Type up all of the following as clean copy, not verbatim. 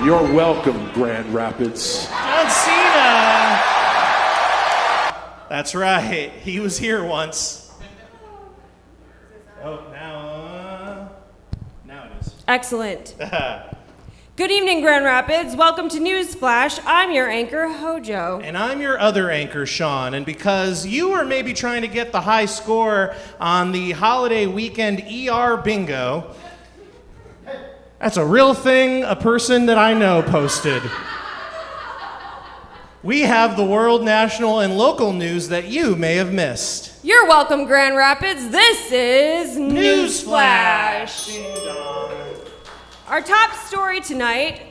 You're welcome, Grand Rapids. John Cena! That's right. He was here once. Oh, now it is. Excellent. Good evening, Grand Rapids. Welcome to NewsFlash. I'm your anchor, HOJO. And I'm your other anchor, Sean. And because you are maybe trying to get the high score on the holiday weekend ER bingo, that's a real thing a person that I know posted. We have the world, national, and local news that you may have missed. You're welcome, Grand Rapids. This is NewsFlash. NewsFlash. Ding dong. Our top story tonight,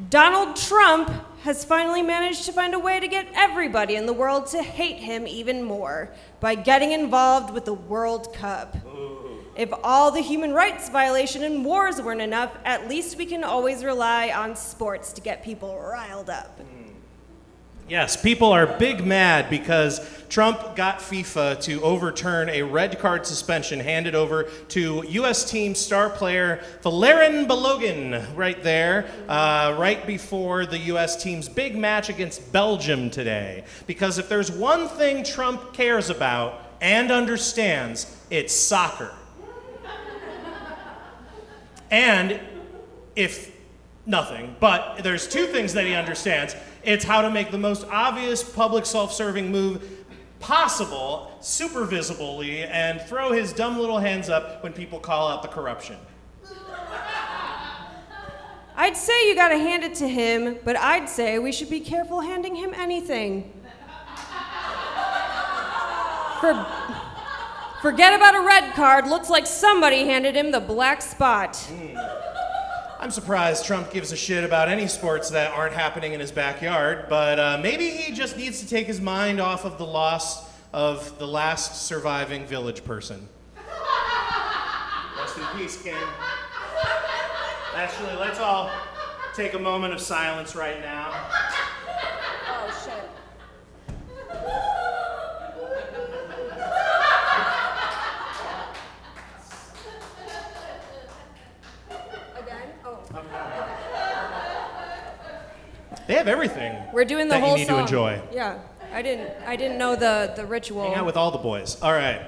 Donald Trump has finally managed to find a way to get everybody in the world to hate him even more by getting involved with the World Cup. If all the human rights violation and wars weren't enough, at least we can always rely on sports to get people riled up. Yes, people are big mad because Trump got FIFA to overturn a red card suspension handed over to U.S. team star player Valerian Balogun right there, right before the U.S. team's big match against Belgium today. Because if there's one thing Trump cares about and understands, it's soccer. And if nothing, but there's two things that he understands. It's how to make the most obvious public self-serving move possible, super visibly, and throw his dumb little hands up when people call out the corruption. I'd say you gotta hand it to him, but I'd say we should be careful handing him anything. Forget about a red card. Looks like somebody handed him the black spot. I'm surprised Trump gives a shit about any sports that aren't happening in his backyard, but maybe he just needs to take his mind off of the loss of the last surviving village person. Rest in peace, King. Actually, let's all take a moment of silence right now. Oh, shit. They have everything. We're doing the that whole you need song. to enjoy. Yeah, I didn't know the ritual. Hang out with all the boys. All right.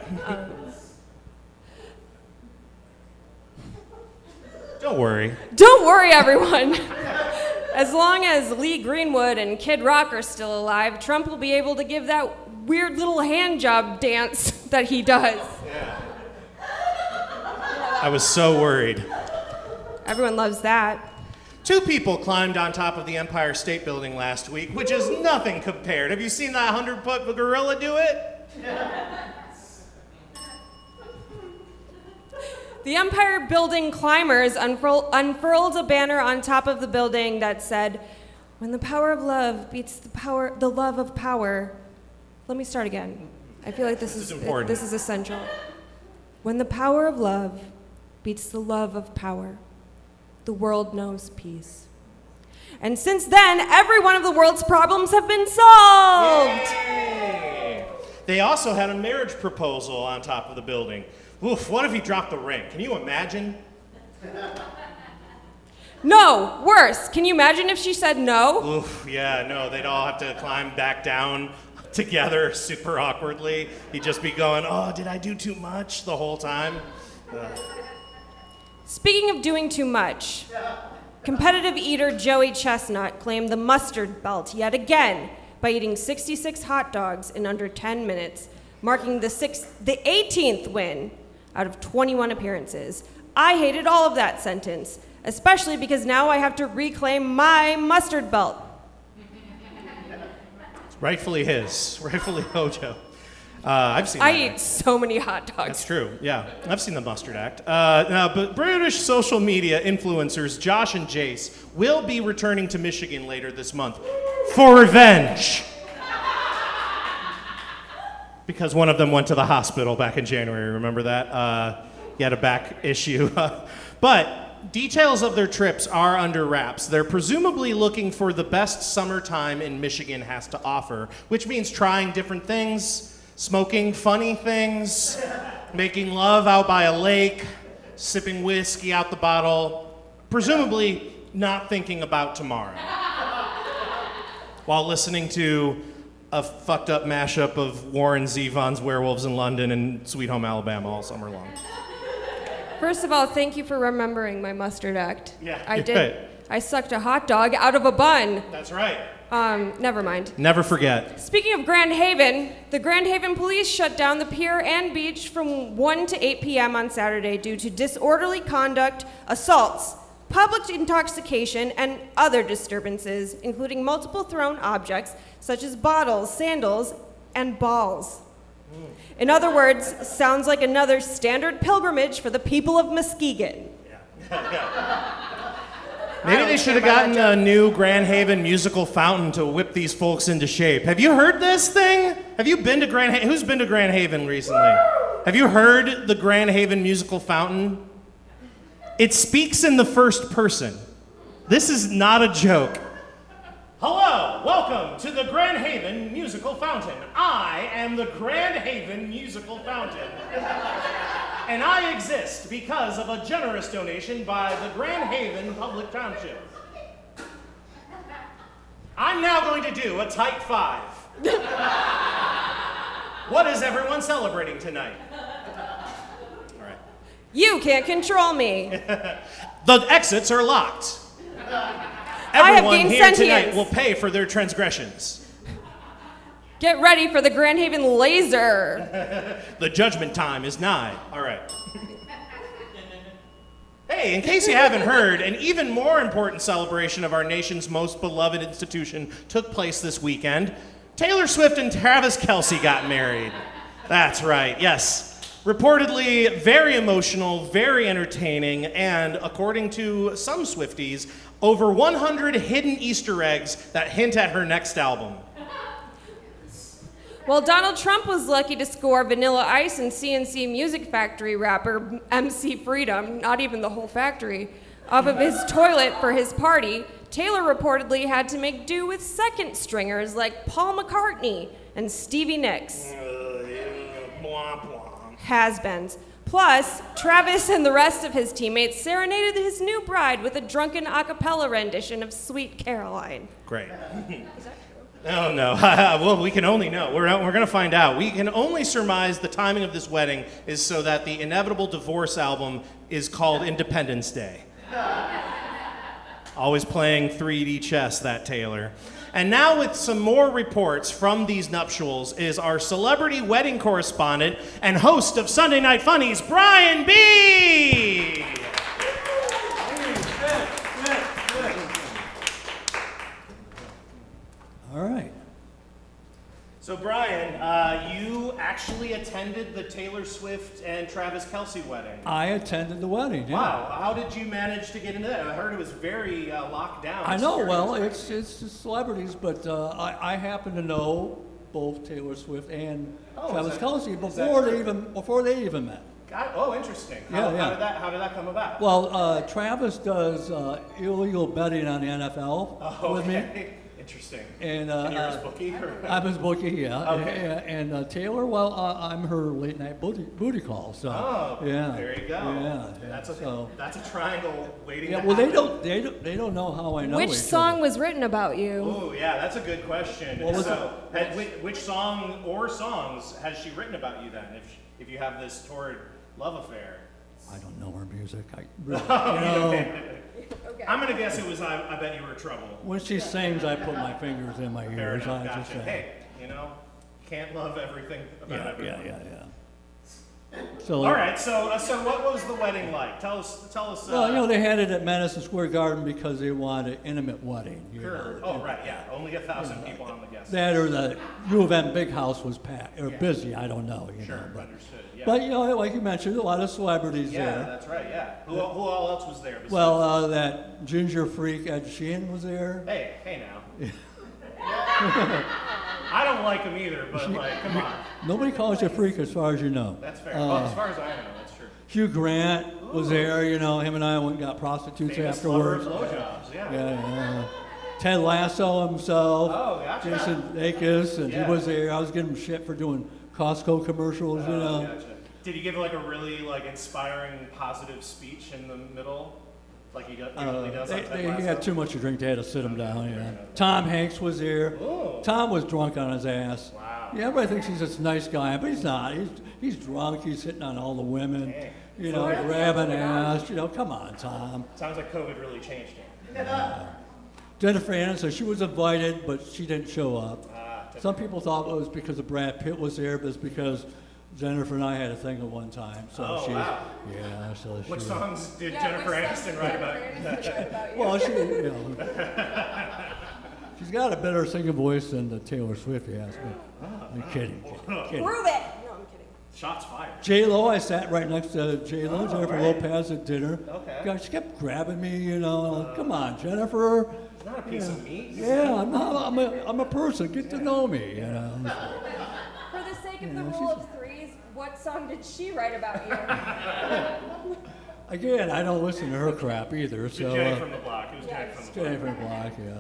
Don't worry. Don't worry, everyone. As long as Lee Greenwood and Kid Rock are still alive, Trump will be able to give that weird little hand job dance that he does. Yeah. I was so worried. Everyone loves that. 2 people climbed on top of the Empire State Building last week, which is nothing compared. Have you seen that 100-foot gorilla do it? The Empire Building climbers unfurled a banner on top of the building that said, "When the power of love beats the love of power." Let me start again. I feel like this is important. This is essential. When the power of love beats the love of power, the world knows peace. And since then, every one of the world's problems have been solved. Yay! They also had a marriage proposal on top of the building. Oof, what if he dropped the ring? Can you imagine? No, worse. Can you imagine if she said no? Oof, yeah, no, they'd all have to climb back down together super awkwardly. He'd just be going, "Oh, did I do too much?" the whole time. Speaking of doing too much, competitive eater Joey Chestnut claimed the mustard belt yet again by eating 66 hot dogs in under 10 minutes, marking the 18th win out of 21 appearances. I hated all of that sentence, especially because now I have to reclaim my mustard belt. It's rightfully his, rightfully HOJO. I've seen that. I eat so many hot dogs. That's true, yeah. I've seen the Mustard Act. But British social media influencers Josh and Jace will be returning to Michigan later this month for revenge. Because one of them went to the hospital back in January, remember that? He had a back issue. But details of their trips are under wraps. They're presumably looking for the best summertime in Michigan has to offer, which means trying different things, smoking funny things, making love out by a lake, sipping whiskey out the bottle, presumably not thinking about tomorrow. While listening to a fucked up mashup of Warren Zevon's Werewolves in London and Sweet Home Alabama all summer long. First of all, thank you for remembering my mustard act. Yeah, I you're did. right. I sucked a hot dog out of a bun. That's right. Never mind. Never forget. Speaking of Grand Haven, the Grand Haven police shut down the pier and beach from 1 to 8 p.m. on Saturday due to disorderly conduct, assaults, public intoxication, and other disturbances, including multiple thrown objects such as bottles, sandals, and balls. In other words, sounds like another standard pilgrimage for the people of Muskegon. Maybe they should have gotten a new Grand Haven musical fountain to whip these folks into shape. Have you heard this thing? Have you been to Grand Haven? Who's been to Grand Haven recently? Have you heard the Grand Haven musical fountain? It speaks in the first person. This is not a joke. Hello, welcome to the Grand Haven Musical Fountain. I am the Grand Haven Musical Fountain. And I exist because of a generous donation by the Grand Haven Public Township. I'm now going to do a tight five. What is everyone celebrating tonight? All right. You can't control me. The exits are locked. I have Everyone gained here tonight sentience. will pay for their transgressions. Get ready for the Grand Haven laser. The judgment time is nigh. All right. Hey, in case you haven't heard, an even more important celebration of our nation's most beloved institution took place this weekend. Taylor Swift and Travis Kelce got married. That's right, yes. Reportedly very emotional, very entertaining, and according to some Swifties, over 100 hidden Easter eggs that hint at her next album. Well, Donald Trump was lucky to score Vanilla Ice and CNC Music Factory rapper MC Freedom, not even the whole factory, off of his toilet for his party. Taylor reportedly had to make do with second stringers like Paul McCartney and Stevie Nicks. Has-beens. Plus, Travis and the rest of his teammates serenaded his new bride with a drunken a cappella rendition of Sweet Caroline. Great. Oh, no. Well, we can only know. We're going to find out. We can only surmise the timing of this wedding is so that the inevitable divorce album is called Independence Day. Always playing 3D chess, that Taylor. And now with some more reports from these nuptials is our celebrity wedding correspondent and host of Sunday Night Funnies, Brian B. All right. So Brian, you actually attended the Taylor Swift and Travis Kelce wedding. I attended the wedding. Yeah. Wow, how did you manage to get into that? I heard it was very locked down. I know. Well, it's just celebrities, but I happen to know both Taylor Swift and Travis Kelce before they even met. Interesting. Yeah. How did that come about? Well, Travis does illegal betting on the NFL with me. Interesting. And you're his bookie? I'm his bookie, yeah. Okay. And Taylor, well, I'm her late night booty call. So yeah. There you go. Yeah. That's a triangle waiting. Yeah. To Well, happen. they don't know how I know. Which each song other. was written about you? Oh, yeah, that's a good question. What was which song or songs has she written about you then? If you have this torrid love affair. I don't know her music. I'm gonna guess it was I Bet You Were Trouble. When she sings, I put my fingers in my Fair ears. enough, I just gotcha. say. Hey, can't love everything about everyone. Yeah. So, All right, so what was the wedding like? Tell us. well, they had it at Madison Square Garden because they wanted an intimate wedding. Sure. Oh, right, yeah. Only 1,000 people on the guest. That or the U of M big house was packed or busy. I don't know. Sure, but, understood. Yeah. But like you mentioned, a lot of celebrities there. Yeah, that's right. Yeah. Who all else was there? Besides? Well, that ginger freak Ed Sheeran was there. Hey now. I don't like him either, but come on. Nobody calls you a freak as far as you know. That's fair. As far as I know, that's true. Hugh Grant was there. Him and I went and got prostitutes Famous afterwards. lover of blowjobs, yeah. Yeah. Ted Lasso himself. Oh, gotcha. Jason Akis, and Yeah. he was there. I was giving him shit for doing Costco commercials. Gotcha. Did he give a really inspiring, positive speech in the middle? Like he usually does on Ted He Lasso? had too much to drink. They had to sit him down. Yeah. Tom Hanks was there. Ooh. Tom was drunk on his ass. Wow. Yeah, everybody thinks he's this nice guy, but he's not. He's drunk. He's hitting on all the women. Dang. You know, grabbing ass. You know, come on, Tom. Sounds like COVID really changed him. Jennifer Aniston, she was invited, but she didn't show up. Jennifer. Some people thought it was because of Brad Pitt was there, but it's because Jennifer and I had a thing at one time. So Oh, she, wow. Yeah, so Which she, songs did Jennifer Aniston write about? Well, she, you know, she's got a better singing voice than the Taylor Swift, you ask me. I'm kidding. Prove it! No, I'm kidding. Shots fired. J-Lo, I sat right next to J-Lo, Oh, Jennifer right. Lopez at dinner. Okay. God, she kept grabbing me, you know. Come on, Jennifer. It's not a piece of meat. Yeah, I'm a person. Get to know me, you know. For the sake of the rule of threes, what song did she write about you? Again, I don't listen to her crap either. So Jenny from the Block. It was Jenny from the Block. Jennifer Black, yeah.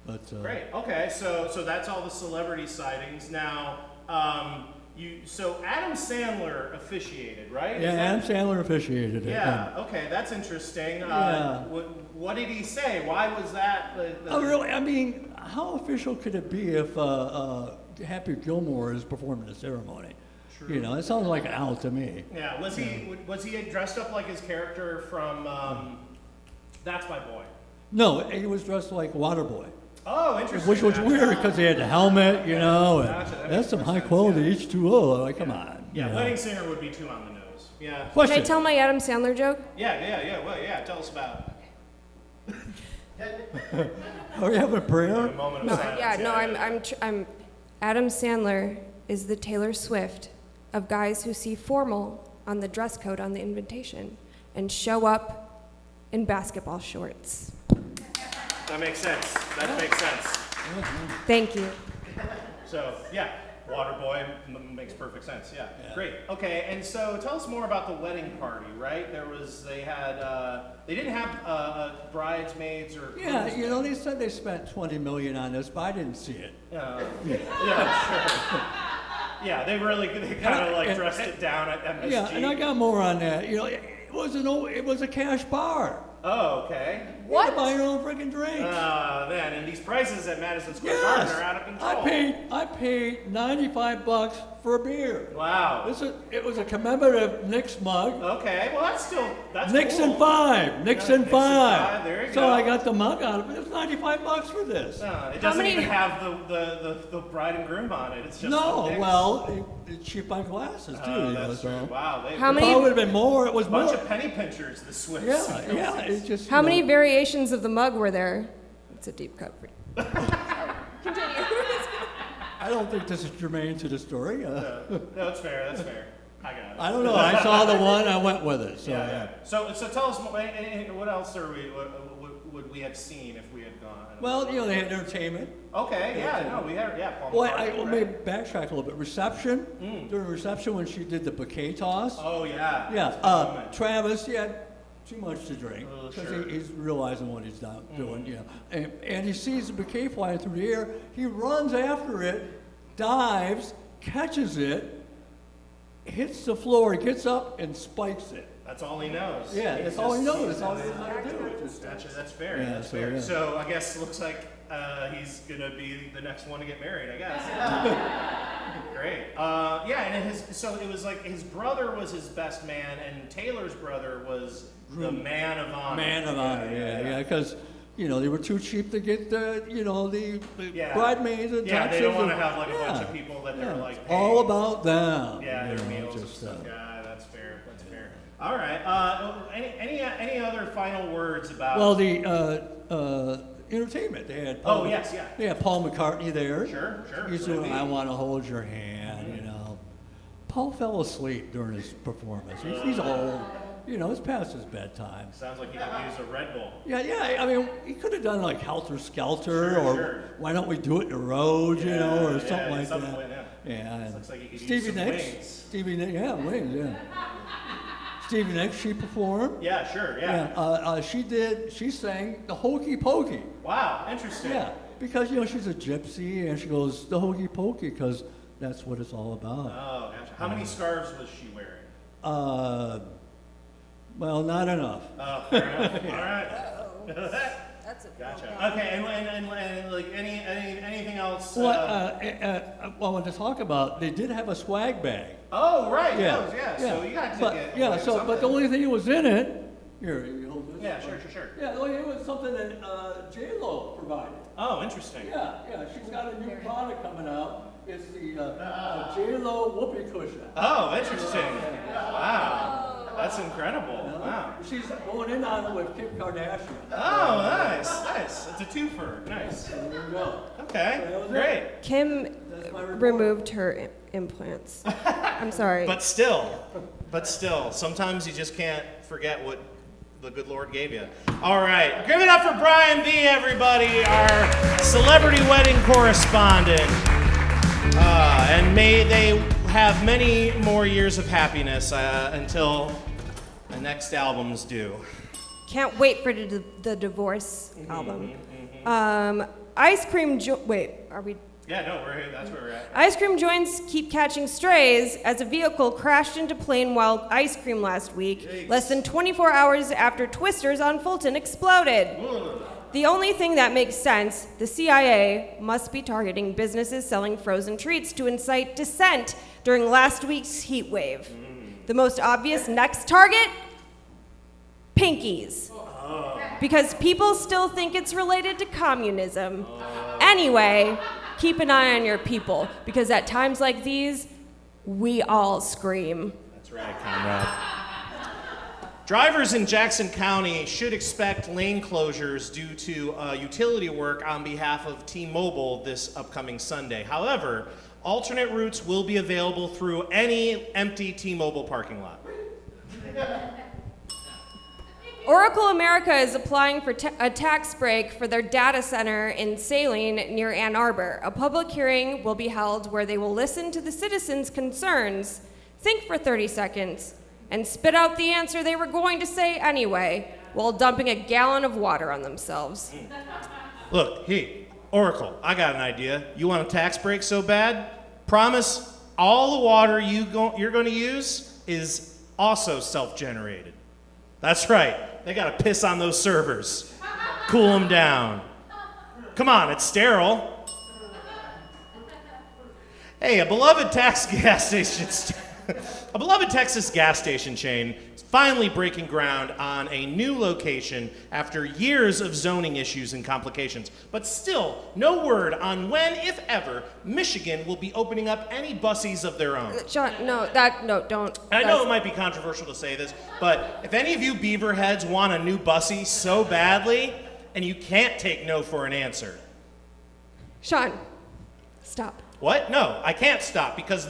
But Great. Okay, so that's all the celebrity sightings. Now, so Adam Sandler officiated, right? yeah, Is Adam that- Sandler officiated it. Yeah. Okay, that's interesting. Yeah. What did he say? Why was that? Oh, really? I mean, how official could it be if Happy Gilmore is performing the ceremony? True. You know, it sounds like an out to me. Yeah. Was he dressed up like his character from That's My Boy? No, he was dressed like Waterboy, Oh, interesting. which was weird because he had the helmet, you know, and Gotcha, that that's makes some more high sense, quality yeah. H2O. Like, come on. Yeah, you know. wedding singer would be too on the nose. Yeah. Question. Can I tell my Adam Sandler joke? Yeah. Well, yeah. Tell us about Are you having a prayer? a moment of No, silence. yeah, no, I'm Adam Sandler is the Taylor Swift of guys who see formal on the dress code on the invitation and show up in basketball shorts. That makes sense. That makes sense. Thank you. So, yeah, Waterboy makes perfect sense. Yeah. Great. Okay, and so tell us more about the wedding party, right? They didn't have bridesmaids or Yeah, groomsmen. you know, they said they spent $20 million on this, but I didn't see it. Yeah, sure. Yeah, they kind of like dressed it down at MSG. Yeah, and I got more on that. You know, it was a cash bar. Oh, okay. You had to buy your own freaking drinks. Man, and these prices at Madison Square Garden Yes, are out of control. I paid $95 for a beer. Wow. It was a commemorative Knicks mug. Okay, well that's Nixon cool. 5, Nixon Nixon 5. 5, there you so go. I got the mug out of it. It was $95 for this. It doesn't even have the bride and groom on it. It's just the No, Knicks. well, it's cheap on glasses too. Oh, you know, that's so. true. Wow. How If many- it would have been more, it was A bunch more. of penny pinchers, the Swifts. Yeah, it's just. How you many know. variations of the mug were there? It's a deep cut. Continue. I don't think this is germane to the story. No, that's fair. That's fair. I got it. I don't know. I saw the one. I went with it. So Yeah. So tell us more. What else would we have seen if we had gone? Well, you know, they had entertainment. Okay. Yeah. No, we had. Yeah. Paul Well, McCartney, I right? maybe backtrack a little bit. Reception during reception when she did the bouquet toss. Oh yeah. Yeah, That's a moment. Travis, he had too much to drink because sure. he's realizing what he's doing. You know, and he sees the bouquet flying through the air. He runs after it, dives, catches it, hits the floor, gets up, and spikes it. That's all he knows. Yeah, He's that's all he just- knows. That's all he knows how to do. That's fair. Yeah, That's so, fair. yeah. So I guess it looks like he's gonna be the next one to get married. I guess. Great. Yeah, and so it was like his brother was his best man, and Taylor's brother was the man of honor. Man of honor, yeah, because you know they were too cheap to get the Yeah. bridesmaids and Yeah, they taxes don't want to and- have like a bunch yeah. of people that they're Yeah, like it's paying. all about them. Yeah, you their know, meals and just, stuff. Yeah, that's fair. That's fair. All right. Any other final words about? Well, the entertainment. They had. Oh, yes, yeah. They had Paul McCartney there. Sure. He's doing "I Want to Hold Your Hand." You know, Paul fell asleep during his performance. He's old. You know, it's past his bedtime. Sounds like he could use a Red Bull. Yeah. I mean, he could have done like Helter Skelter, or sure. Why Don't We Do It in the Road? You know, or something like something that. like that. Yeah. and Looks like he could use Stevie some Nicks. wings. Stevie Nicks. Yeah, wings. Yeah. Stevie Nicks. She performed. Yeah, sure. Yeah. She sang the Hokey Pokey. Wow, interesting. Yeah, because you know she's a gypsy and she goes the Hokey Pokey because that's what it's all about. Oh, gotcha. How many scarves was she wearing? Well, not enough. Oh, fair enough. All right. That's a Gotcha. Okay, and like anything else? Well, I want to talk about, they did have a swag bag. Oh, right. Yeah. Those, yeah. So you got to but, get. yeah, like, so, but the only thing that was in it, here, you hold this. Yeah, sure. Yeah, well, it was something that J-Lo provided. Oh, interesting. Yeah, she's got a new product coming out. It's the J-Lo whoopee cushion. Oh, interesting. Wow. That's incredible. Wow. She's going in on it with Kim Kardashian. Oh, nice. It's a twofer. Nice. So there you go. Okay, So that was great. it. Kim That's my report. removed her implants. I'm sorry. But still, sometimes you just can't forget what the good Lord gave you. All right, give it up for Brian B, everybody, our celebrity wedding correspondent. And may they have many more years of happiness until the next album's due. Can't wait for the divorce album. Ice cream. Wait, are we? Yeah, no, that's where we're at. Ice cream joints keep catching strays as a vehicle crashed into plain wild ice cream last week, less than 24 hours after Twisters on Fulton exploded. The only thing that makes sense, the CIA must be targeting businesses selling frozen treats to incite dissent during last week's heat wave. The most obvious next target? Pinkies. Because people still think it's related to communism. Anyway, keep an eye on your people, because at times like these, we all scream. That's right, Conrad. Drivers in Jackson County should expect lane closures due to utility work on behalf of T-Mobile this upcoming Sunday. However, alternate routes will be available through any empty T-Mobile parking lot. Oracle America is applying for a tax break for their data center in Saline near Ann Arbor. A public hearing will be held where they will listen to the citizens' concerns, think for 30 seconds, and spit out the answer they were going to say anyway, while dumping a gallon of water on themselves. Look, hey, Oracle, I got an idea. You want a tax break so bad? Promise all the water you're going to use is also self-generated. That's right. They got to piss on those servers. Cool them down. Come on, it's sterile. Hey, a beloved Texas gas station chain is finally breaking ground on a new location after years of zoning issues and complications. But still, no word on when, if ever, Michigan will be opening up any bussies of their own. Sean, don't. I know it might be controversial to say this, but if any of you beaverheads want a new bussy so badly, and you can't take no for an answer. Sean, stop. What? No, I can't stop, because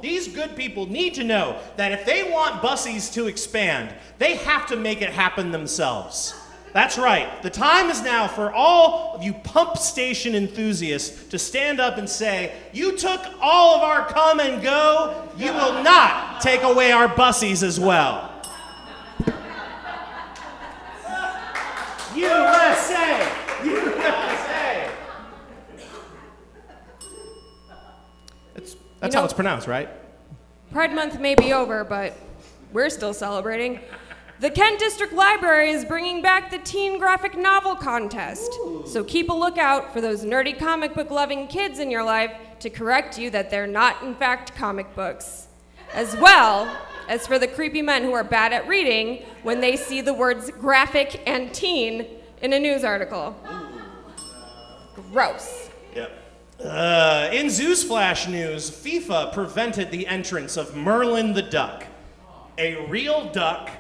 these good people need to know that if they want bussies to expand, they have to make it happen themselves. That's right. The time is now for all of you pump station enthusiasts to stand up and say, you took all of our come and go, you will not take away our bussies as well. USA! USA! That's how it's pronounced, right? Pride Month may be over, but we're still celebrating. The Kent District Library is bringing back the Teen Graphic Novel Contest. So keep a lookout for those nerdy comic book loving kids in your life to correct you that they're not, in fact, comic books. As well as for the creepy men who are bad at reading when they see the words graphic and teen in a news article. Gross. Yep. In NewsFlash news, FIFA prevented the entrance of Merlin the duck, a real duck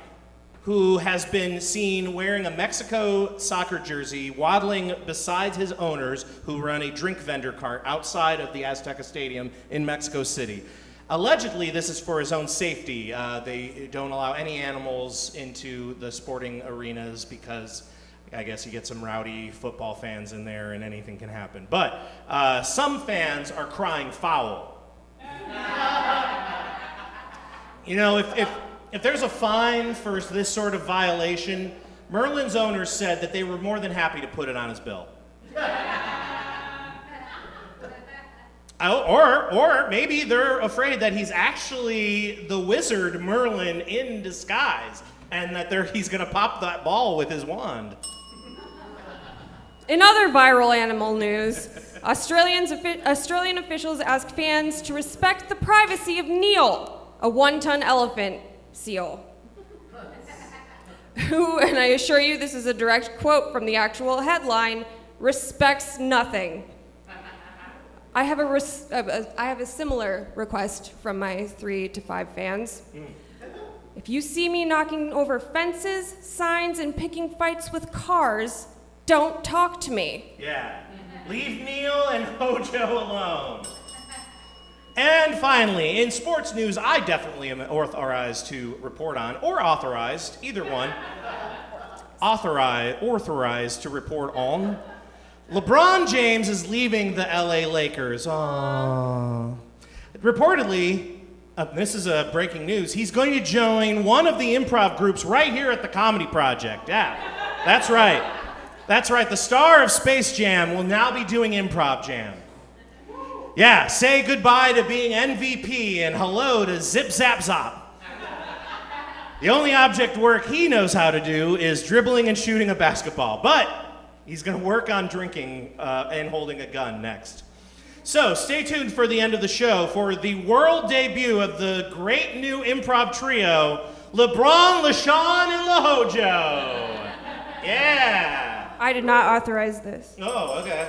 who has been seen wearing a Mexico soccer jersey, waddling beside his owners who run a drink vendor cart outside of the Azteca Stadium in Mexico City. Allegedly, this is for his own safety. They don't allow any animals into the sporting arenas because I guess you get some rowdy football fans in there and anything can happen. But some fans are crying foul. You know, if there's a fine for this sort of violation, Merlin's owners said that they were more than happy to put it on his bill. Or maybe they're afraid that he's actually the wizard Merlin in disguise, and that he's going to pop that ball with his wand. In other viral animal news, Australian officials asked fans to respect the privacy of Neil, a 1-ton elephant seal, who, and I assure you this is a direct quote from the actual headline, respects nothing. I have a similar request from my 3 to 5 fans. If you see me knocking over fences, signs, and picking fights with cars, don't talk to me. Yeah. Leave Neil and HOJO alone. And finally, in sports news, I definitely am authorized to report on, or authorized, either one. Authorized to report on. LeBron James is leaving the LA Lakers. Aww. Reportedly, this is breaking news, he's going to join one of the improv groups right here at the Comedy Project. Yeah, that's right. That's right, the star of Space Jam will now be doing Improv Jam. Yeah, say goodbye to being MVP and hello to Zip Zap Zop. The only object work he knows how to do is dribbling and shooting a basketball, but he's going to work on drinking and holding a gun next. So stay tuned for the end of the show for the world debut of the great new improv trio, LeBron, LaShawn, and LaHojo. Yeah. I did not authorize this. Oh, okay.